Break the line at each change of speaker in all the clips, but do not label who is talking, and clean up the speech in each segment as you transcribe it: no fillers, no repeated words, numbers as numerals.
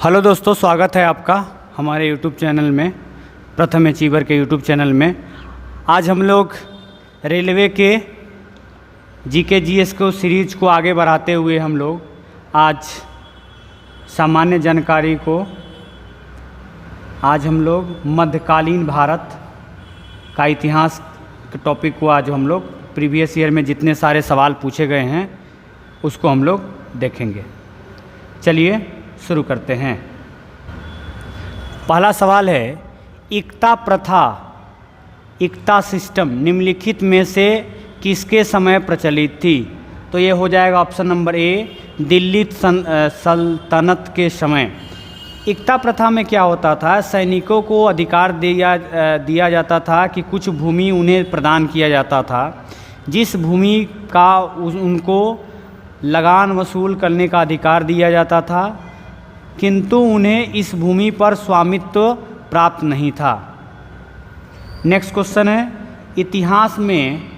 Hello दोस्तों, स्वागत है आपका हमारे YouTube चैनल में, प्रथम अचीवर के YouTube चैनल में। आज हम लोग रेलवे के जीके जीएस को सीरीज को आगे बढ़ाते हुए हम लोग आज सामान्य जानकारी को आज हम लोग मध्यकालीन भारत का इतिहास के टॉपिक को आज हम लोग प्रीवियस ईयर में जितने सारे सवाल पूछे गए हैं उसको हम लोग देखेंगे। चलिए शुरू करते हैं। पहला सवाल है, इक्ता प्रथा, इक्ता सिस्टम निम्नलिखित में से किसके समय प्रचलित थी? तो ये हो जाएगा ऑप्शन नंबर ए, दिल्ली सल्तनत के समय। इक्ता प्रथा में क्या होता था, सैनिकों को अधिकार दिया जाता था कि कुछ भूमि उन्हें प्रदान किया जाता था, जिस भूमि का उनको लगान वसूल करने का अधिकार दिया जाता था, किंतु उन्हें इस भूमि पर स्वामित्व प्राप्त नहीं था। नेक्स्ट क्वेश्चन है, इतिहास में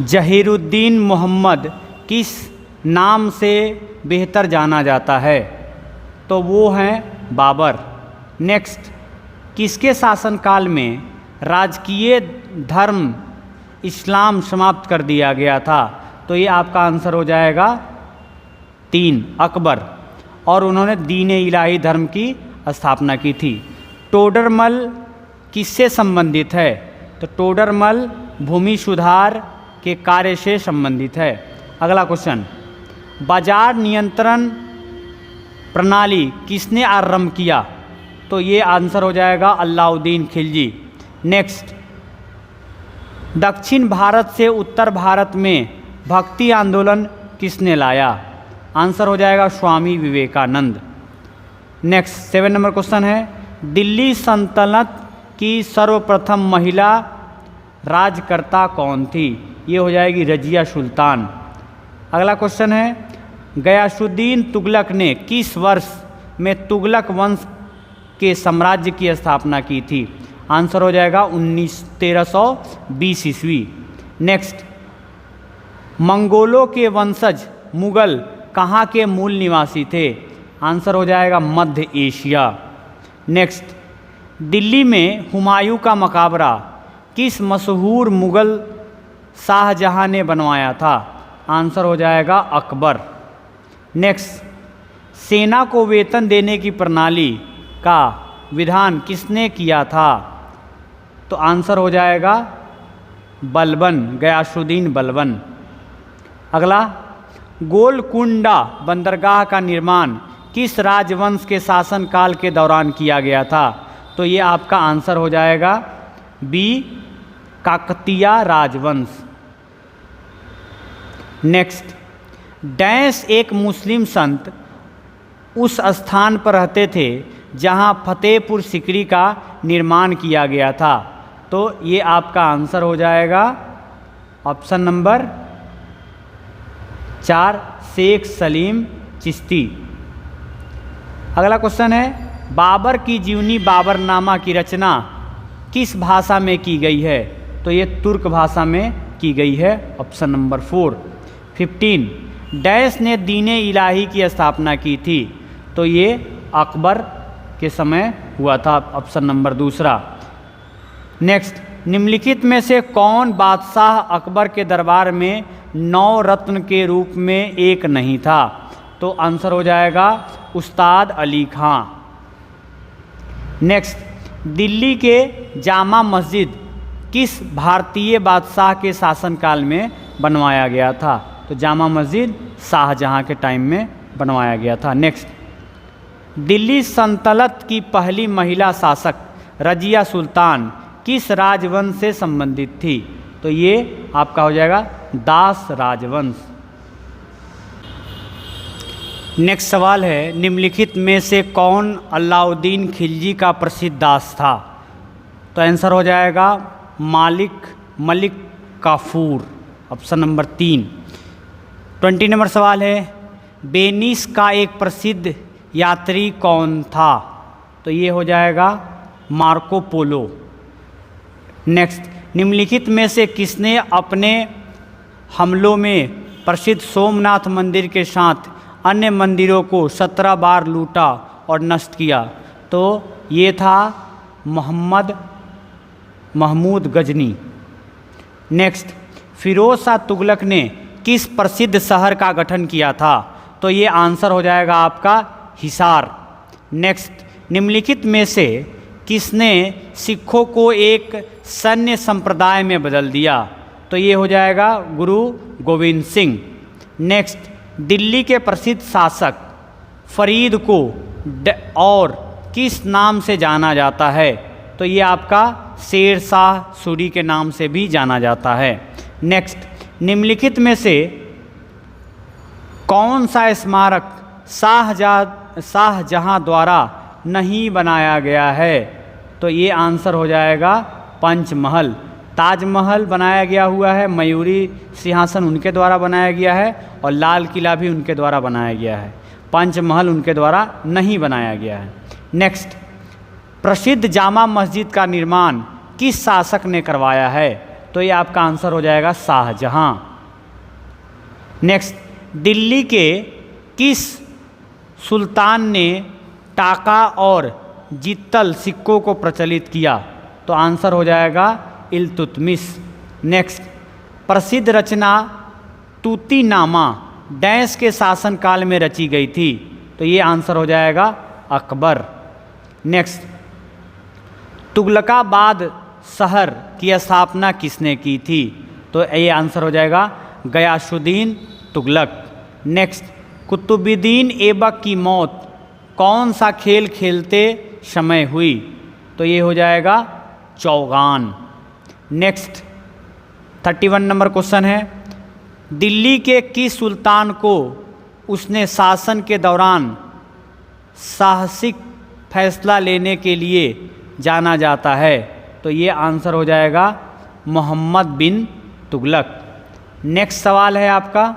जहीरुद्दीन मोहम्मद किस नाम से बेहतर जाना जाता है? तो वो हैं बाबर। नेक्स्ट, किसके शासनकाल में राजकीय धर्म इस्लाम समाप्त कर दिया गया था? तो ये आपका आंसर हो जाएगा 3, अकबर, और उन्होंने दीन-ए इलाही धर्म की स्थापना की थी। टोडरमल किससे संबंधित है? तो टोडरमल भूमि सुधार के कार्य से संबंधित है। अगला क्वेश्चन, बाजार नियंत्रण प्रणाली किसने आरंभ किया? तो ये आंसर हो जाएगा अलाउद्दीन खिलजी। नेक्स्ट, दक्षिण भारत से उत्तर भारत में भक्ति आंदोलन किसने लाया? आंसर हो जाएगा Swami Vivekananda. Next 7 number question है, दिल्ली सल्तनत की सर्वप्रथम महिला राजकर्ता कौन थी? ये हो जाएगी रजिया सुल्तान। अगला क्वेश्चन है, गयासुद्दीन तुगलक ने किस वर्ष में तुगलक वंश के साम्राज्य की स्थापना की थी? आंसर हो जाएगा 1320 ईस्वी। नेक्स्ट, मंगोलों के वंशज मुगल कहाँ के मूल निवासी थे? आंसर हो जाएगा मध्य एशिया। नेक्स्ट, दिल्ली में हुमायूं का मकबरा किस मशहूर मुगल शाहजहां ने बनवाया था? आंसर हो जाएगा अकबर। नेक्स्ट, सेना को वेतन देने की प्रणाली का विधान किसने किया था? तो आंसर हो जाएगा बलबन, गयासुद्दीन बलबन। अगला, गोलकुंडा बंदरगाह का निर्माण किस राजवंश के शासनकाल के दौरान किया गया था? तो ये आपका आंसर हो जाएगा बी, काकतीय राजवंश। नेक्स्ट, डैश एक मुस्लिम संत उस स्थान पर रहते थे जहां फतेहपुर सिकरी का निर्माण किया गया था। तो ये आपका आंसर हो जाएगा ऑप्शन नंबर 4, शेख सलीम चिश्ती। अगला क्वेश्चन है, बाबर की जीवनी बाबरनामा की रचना किस भाषा में की गई है? तो ये तुर्क भाषा में की गई है, ऑप्शन नंबर 4। 15, डैश ने दीन-ए इलाही की स्थापना की थी? तो ये अकबर के समय हुआ था, ऑप्शन नंबर 2। नेक्स्ट, निम्नलिखित में से कौन बादशाह अकबर के दरबार में 9 रत्न के रूप में एक नहीं था? तो आंसर हो जाएगा उस्ताद अली खां। नेक्स्ट, दिल्ली के जामा मस्जिद किस भारतीय बादशाह के शासनकाल में बनवाया गया था? तो जामा मस्जिद शाहजहां के टाइम में बनवाया गया था। नेक्स्ट, दिल्ली सल्तनत की पहली महिला शासक रजिया सुल्तान किस राजवंश से संबंधित थी? तो ये आपका हो जाएगा दास राजवंश। नेक्स्ट सवाल है, निम्नलिखित में से कौन अलाउद्दीन खिलजी का प्रसिद्ध दास था? तो आंसर हो जाएगा Malik Kafur, option number 3। 20 number सवाल है, वेनिस का एक प्रसिद्ध यात्री कौन था? तो ये हो जाएगा मार्को पोलो। नेक्स्ट, निम्नलिखित में से किसने अपने हमलों में प्रसिद्ध सोमनाथ मंदिर के साथ अन्य मंदिरों को 17 बार लूटा और नष्ट किया? तो ये था महमूद गजनी। नेक्स्ट, फिरोज शाह तुगलक ने किस प्रसिद्ध शहर का गठन किया था? तो ये आंसर हो जाएगा आपका हिसार। नेक्स्ट, निम्नलिखित में से किसने सिखों को एक सैन्य संप्रदाय में बदल दिया? तो ये हो जाएगा गुरु गोविंद सिंह। नेक्स्ट, दिल्ली के प्रसिद्ध शासक फरीद को और किस नाम से जाना जाता है? तो ये आपका शेर शाह सूरी के नाम से भी जाना जाता है। नेक्स्ट, निम्नलिखित में से कौन सा स्मारक शाहजहां द्वारा नहीं बनाया गया है? तो ये आंसर हो जाएगा पंचमहल। ताजमहल बनाया गया हुआ है, मयूरी सिंहासन उनके द्वारा बनाया गया है और लाल किला भी उनके द्वारा बनाया गया है। पंचमहल उनके द्वारा नहीं बनाया गया है। नेक्स्ट, प्रसिद्ध जामा मस्जिद का निर्माण किस शासक ने करवाया है? तो ये आपका आंसर हो जाएगा शाहजहां। नेक्स्ट, दिल्ली के किस सुल्तान ने टाका और जित्तल सिक्कों को प्रचलित किया? तो आंसर हो जाएगा इल्तुतमिश। नेक्स्ट, प्रसिद्ध रचना तूतीनामा डैश के शासनकाल में रची गई थी? तो ये आंसर हो जाएगा अकबर। नेक्स्ट, तुगलकाबाद शहर की स्थापना किसने की थी? तो ये आंसर हो जाएगा गयासुद्दीन तुगलक। नेक्स्ट, कुतुबुद्दीन ऐबक की मौत कौन सा खेल खेलते समय हुई? तो ये हो जाएगा चौगान। नेक्स्ट, 31 नंबर क्वेश्चन है, दिल्ली के किस सुल्तान को उसने शासन के दौरान साहसिक फैसला लेने के लिए जाना जाता है? तो ये आंसर हो जाएगा मोहम्मद बिन तुगलक। नेक्स्ट सवाल है आपका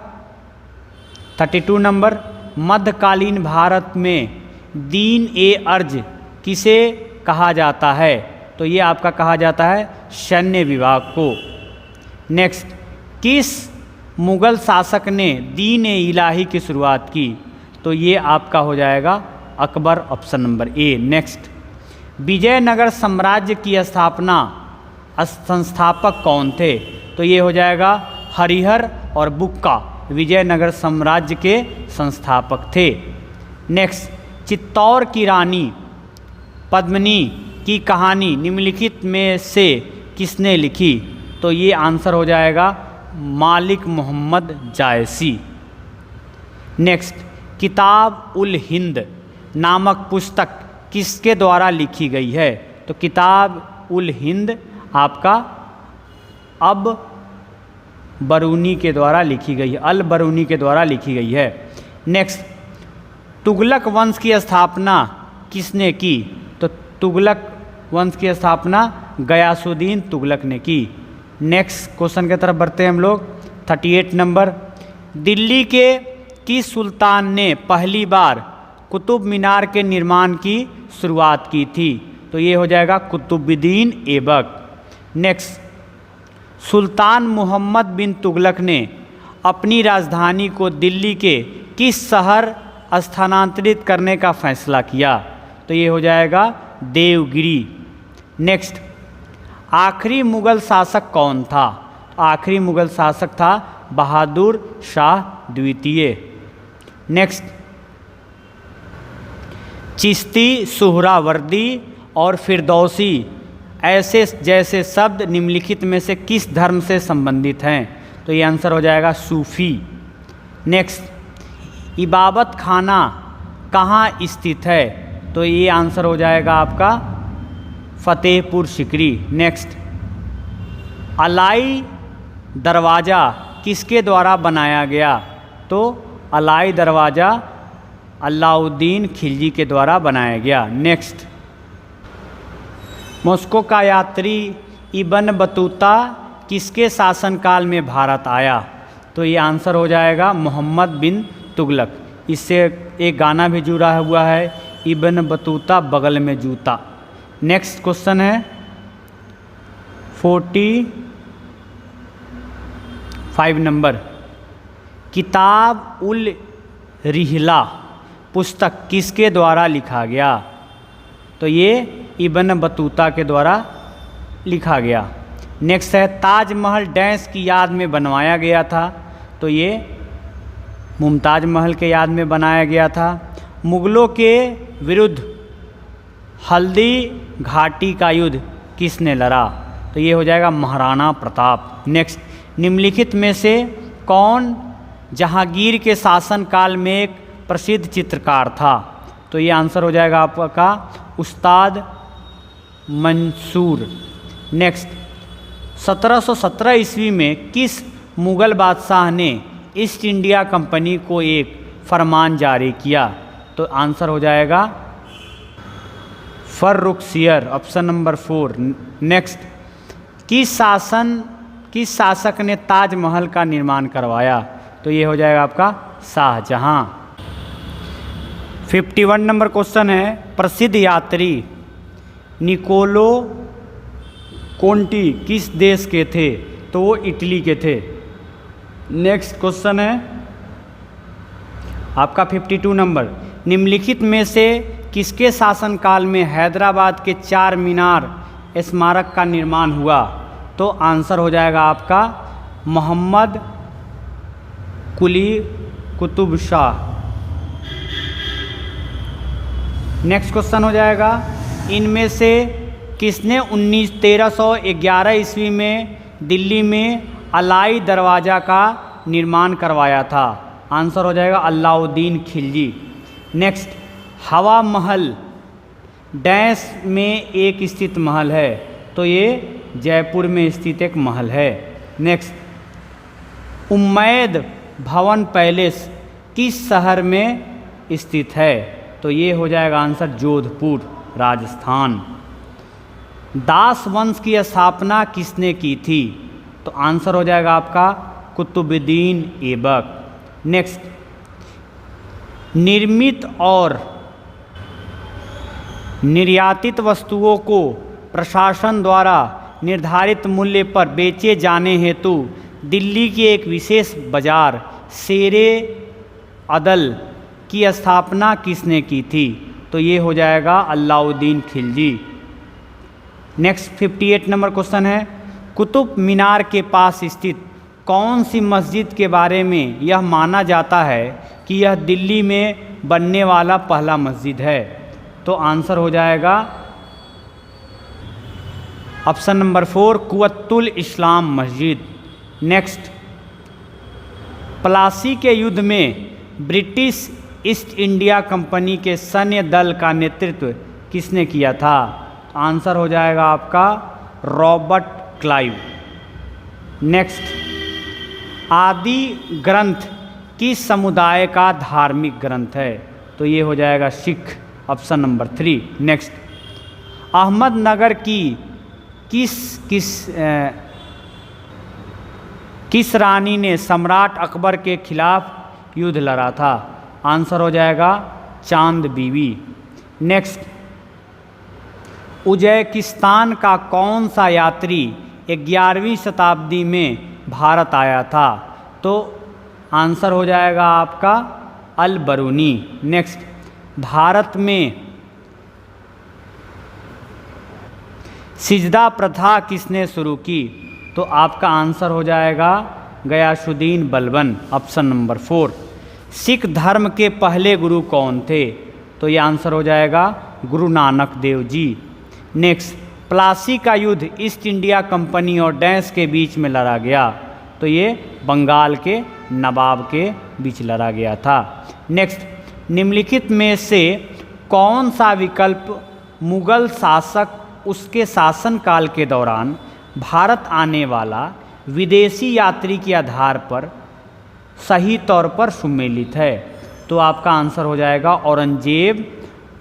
32 नंबर, मध्यकालीन भारत में दीन ए अर्ज किसे कहा जाता है? तो ये आपका कहा जाता है सैन्य विभाग को। नेक्स्ट, किस मुग़ल शासक ने दीन ए इलाही की शुरुआत की? तो ये आपका हो जाएगा Akbar, option number A. Next, Vijayanagar साम्राज्य की स्थापना संस्थापक कौन थे? तो ये हो जाएगा हरिहर और बुक्का विजयनगर साम्राज्य के संस्थापक थे। नेक्स्ट, चित्तौड़ की रानी पद्मिनी की कहानी निम्नलिखित में से किसने लिखी? तो ये आंसर हो जाएगा मालिक मोहम्मद जायसी। नेक्स्ट, किताब उल हिंद नामक पुस्तक किसके द्वारा लिखी गई है? तो किताब उल हिंद आपका अब बरूनी के द्वारा लिखी गई है, अल बरूनी के द्वारा लिखी गई है। नेक्स्ट, तुगलक वंश की स्थापना किसने की? तो तुगलक वंश की स्थापना गयासुद्दीन तुगलक ने की। नेक्स्ट क्वेश्चन की तरफ बढ़ते हैं हम लोग 38 नंबर, दिल्ली के किस सुल्तान ने पहली बार कुतुब मीनार के निर्माण की शुरुआत की थी? तो ये हो जाएगा कुतुबुद्दीन ऐबक। नेक्स्ट, सुल्तान मोहम्मद बिन तुगलक ने अपनी राजधानी को दिल्ली के किस शहर स्थानांतरित करने का फैसला किया? तो ये हो जाएगा देवगिरी। नेक्स्ट, आखिरी मुग़ल शासक कौन था? आखिरी मुग़ल शासक था बहादुर शाह द्वितीय। नेक्स्ट, चिश्ती, सुहरावर्दी और फिरदौसी ऐसे जैसे शब्द निम्नलिखित में से किस धर्म से संबंधित हैं? तो ये आंसर हो जाएगा सूफी। नेक्स्ट, इबादत खाना कहाँ स्थित है? तो ये आंसर हो जाएगा आपका फतेहपुर सिकरी। नेक्स्ट, अलाई दरवाज़ा किसके द्वारा बनाया गया? तो अलाई दरवाज़ा अलाउद्दीन खिलजी के द्वारा बनाया गया। नेक्स्ट, मॉस्को का यात्री इब्न बतूता किसके शासनकाल में भारत आया? तो ये आंसर हो जाएगा मोहम्मद बिन तुगलक। इससे एक गाना भी जुड़ा हुआ है, इब्न बतूता बगल में जूता। नेक्स्ट क्वेश्चन है 45 नंबर, किताब उल रिहला पुस्तक किसके द्वारा लिखा गया? तो ये इब्न बतूता के द्वारा लिखा गया। नेक्स्ट है ताजमहल डैश की याद में बनवाया गया था? तो ये मुमताज़ महल के याद में बनाया गया था। मुग़लों के विरुद्ध हल्दी घाटी का युद्ध किसने लड़ा? तो ये हो जाएगा महाराणा प्रताप। नेक्स्ट, निम्नलिखित में से कौन जहांगीर के शासनकाल में एक प्रसिद्ध चित्रकार था? तो ये आंसर हो जाएगा आपका उस्ताद मंसूर। नेक्स्ट, 1717 ईस्वी में किस मुग़ल बादशाह ने ईस्ट इंडिया कंपनी को एक फरमान जारी किया? तो आंसर हो जाएगा फर्रुखसियर, ऑप्शन नंबर 4। नेक्स्ट, किस शासक ने ताजमहल का निर्माण करवाया? तो ये हो जाएगा आपका शाहजहां। 51 नंबर क्वेश्चन है, प्रसिद्ध यात्री निकोलो कोंटी किस देश के थे? तो वो इटली के थे। नेक्स्ट क्वेश्चन है आपका 52 नंबर, निम्नलिखित में से किसके शासनकाल में हैदराबाद के 4 मीनार स्मारक का निर्माण हुआ? तो आंसर हो जाएगा आपका मोहम्मद कुली कुतुब शाह। नेक्स्ट क्वेश्चन हो जाएगा, इनमें से किसने 1311 ईस्वी में दिल्ली में अलाई दरवाज़ा का निर्माण करवाया था? आंसर हो जाएगा अलाउद्दीन खिलजी। नेक्स्ट, हवा महल डैश में एक स्थित महल है? तो ये जयपुर में स्थित एक महल है। नेक्स्ट, उम्मैद भवन पैलेस किस शहर में स्थित है? तो ये हो जाएगा आंसर जोधपुर, राजस्थान। दास वंश की स्थापना किसने की थी? तो आंसर हो जाएगा आपका कुतुबुद्दीन ऐबक। नेक्स्ट, निर्मित और निर्यातित वस्तुओं को प्रशासन द्वारा निर्धारित मूल्य पर बेचे जाने हेतु दिल्ली की एक विशेष बाजार शेरे अदल की स्थापना किसने की थी? तो ये हो जाएगा Alauddin Khilji. Next 58 number question है, कुतुब मीनार के पास स्थित कौन सी मस्जिद के बारे में यह माना जाता है कि यह दिल्ली में बनने वाला पहला मस्जिद है? तो आंसर हो जाएगा ऑप्शन नंबर 4 कुव्वतुल इस्लाम मस्जिद। नेक्स्ट, प्लासी के युद्ध में ब्रिटिश ईस्ट इंडिया कंपनी के सैन्य दल का नेतृत्व किसने किया था? आंसर हो जाएगा आपका रॉबर्ट क्लाइव। नेक्स्ट, आदि ग्रंथ किस समुदाय का धार्मिक ग्रंथ है? तो ये हो जाएगा Sikh, option number 3। Next, Ahmednagar की किस रानी ने सम्राट अकबर के खिलाफ युद्ध लड़ा था? आंसर हो जाएगा चांद बीवी। नेक्स्ट, उज़्बेकिस्तान का कौन सा यात्री 11वीं शताब्दी में भारत आया था? तो आंसर हो जाएगा आपका अल बरूनी। नेक्स्ट, भारत में सिजदा प्रथा किसने शुरू की? तो आपका आंसर हो जाएगा गयासुद्दीन बलबन, ऑप्शन नंबर 4। सिख धर्म के पहले गुरु कौन थे? तो ये आंसर हो जाएगा गुरु नानक देव जी। नेक्स्ट, प्लासी का युद्ध ईस्ट इंडिया कंपनी और डैश के बीच में लड़ा गया? तो ये बंगाल के नवाब के बीच लड़ा गया था। नेक्स्ट, निम्नलिखित में से कौन सा विकल्प मुगल शासक उसके शासनकाल के दौरान भारत आने वाला विदेशी यात्री के आधार पर सही तौर पर सुमेलित है? तो आपका आंसर हो जाएगा औरंगजेब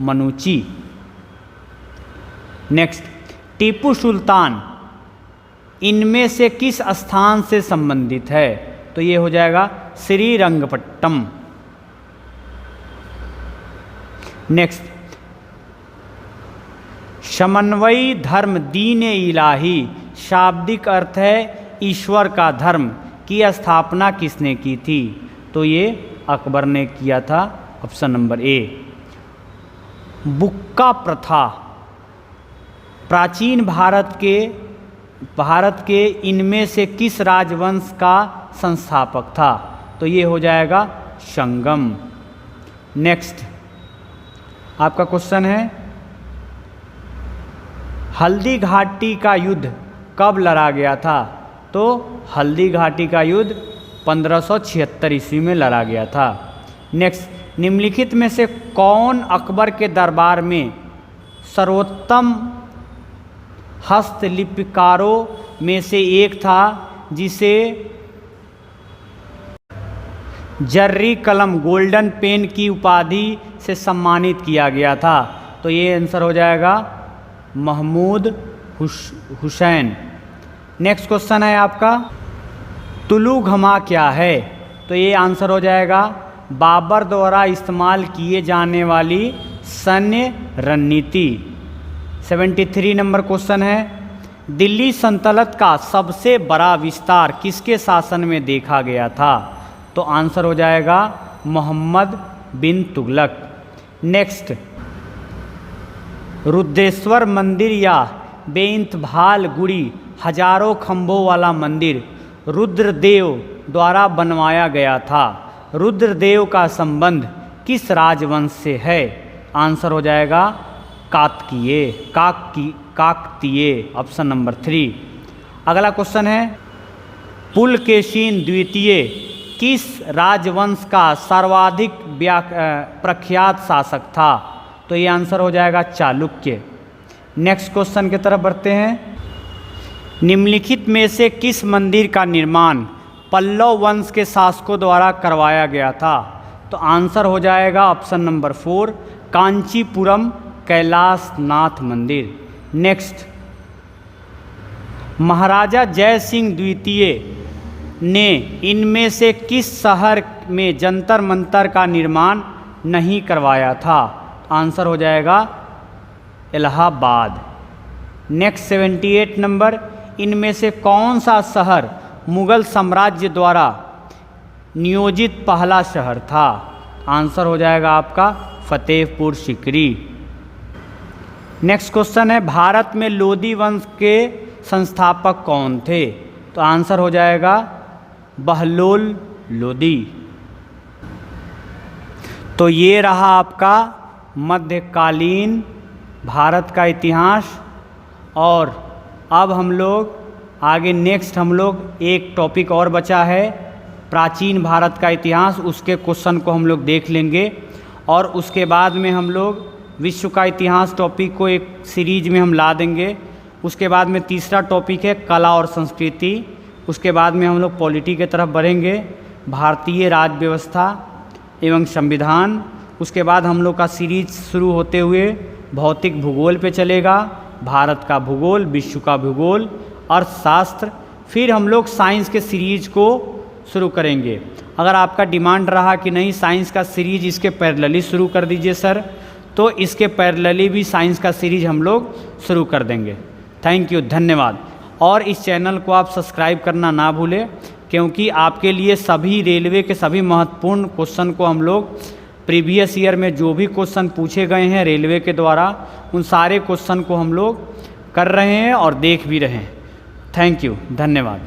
मनुची। नेक्स्ट, टीपू सुल्तान इनमें से किस स्थान से संबंधित है? तो ये हो जाएगा श्रीरंगपट्टम। नेक्स्ट, समन्वयी धर्म दीन इलाही शाब्दिक अर्थ है ईश्वर का धर्म की स्थापना किसने की थी? तो ये अकबर ने किया था, ऑप्शन नंबर ए। बुक्का प्रथा प्राचीन भारत के इनमें से किस राजवंश का संस्थापक था? तो ये हो जाएगा संगम। नेक्स्ट आपका क्वेश्चन है, हल्दी घाटी का युद्ध कब लड़ा गया था? तो हल्दी घाटी का युद्ध 1576 ईस्वी में लड़ा गया था। नेक्स्ट, निम्नलिखित में से कौन अकबर के दरबार में सर्वोत्तम हस्तलिपिकारों में से एक था जिसे जर्री कलम गोल्डन पेन की उपाधि से सम्मानित किया गया था? तो ये आंसर हो जाएगा महमूद हुसैन। नेक्स्ट क्वेश्चन है आपका, तुलुघमा क्या है? तो ये आंसर हो जाएगा बाबर द्वारा इस्तेमाल किए जाने वाली सैन्य रणनीति। 73 नंबर क्वेश्चन है, दिल्ली सल्तनत का सबसे बड़ा विस्तार किसके शासन में देखा गया था? तो आंसर हो जाएगा मोहम्मद बिन तुगलक। नेक्स्ट, रुद्रेश्वर मंदिर या बेइंतभाल गुड़ी हजारों खंभों वाला मंदिर रुद्रदेव द्वारा बनवाया गया था। रुद्रदेव का संबंध किस राजवंश से है? आंसर हो जाएगा काकतीय, ऑप्शन नंबर 3। अगला क्वेश्चन है, पुलकेशिन द्वितीय किस राजवंश का सर्वाधिक प्रख्यात शासक था? तो ये आंसर हो जाएगा चालुक्य। नेक्स्ट क्वेश्चन की तरफ बढ़ते हैं, निम्नलिखित में से किस मंदिर का निर्माण पल्लव वंश के शासकों द्वारा करवाया गया था? तो आंसर हो जाएगा ऑप्शन नंबर 4 कांचीपुरम कैलाशनाथ मंदिर। नेक्स्ट, महाराजा जय सिंह द्वितीय ने इनमें से किस शहर में जंतर मंतर का निर्माण नहीं करवाया था? आंसर हो जाएगा इलाहाबाद। नेक्स्ट 78 नंबर, इनमें से कौन सा शहर मुगल साम्राज्य द्वारा नियोजित पहला शहर था? आंसर हो जाएगा आपका फतेहपुर सीकरी। नेक्स्ट क्वेश्चन है, भारत में लोदी वंश के संस्थापक कौन थे? तो आंसर हो जाएगा बहलोल लोदी। तो ये रहा आपका मध्यकालीन भारत का इतिहास। और अब हम लोग आगे नेक्स्ट हम लोग एक टॉपिक और बचा है प्राचीन भारत का इतिहास, उसके क्वेश्चन को हम लोग देख लेंगे। और उसके बाद में हम लोग विश्व का इतिहास टॉपिक को एक सीरीज में हम ला देंगे। उसके बाद में तीसरा टॉपिक है कला और संस्कृति। उसके बाद में हम लोग पॉलिटी की तरफ बढ़ेंगे, भारतीय राज्य व्यवस्था एवं संविधान। उसके बाद हम लोग का सीरीज शुरू होते हुए भौतिक भूगोल पे चलेगा, भारत का भूगोल, विश्व का भूगोल, अर्थशास्त्र। फिर हम लोग साइंस के सीरीज को शुरू करेंगे। अगर आपका डिमांड रहा कि नहीं साइंस का सीरीज इसके पैरेलली शुरू कर दीजिए सर, तो इसके पैरेलली भी साइंस का सीरीज हम लोग शुरू कर देंगे। थैंक यू, धन्यवाद। और इस चैनल को आप सब्सक्राइब करना ना भूलें, क्योंकि आपके लिए सभी रेलवे के सभी महत्वपूर्ण क्वेश्चन को हम लोग प्रीवियस ईयर में जो भी क्वेश्चन पूछे गए हैं रेलवे के द्वारा, उन सारे क्वेश्चन को हम लोग कर रहे हैं और देख भी रहे हैं। थैंक यू, धन्यवाद।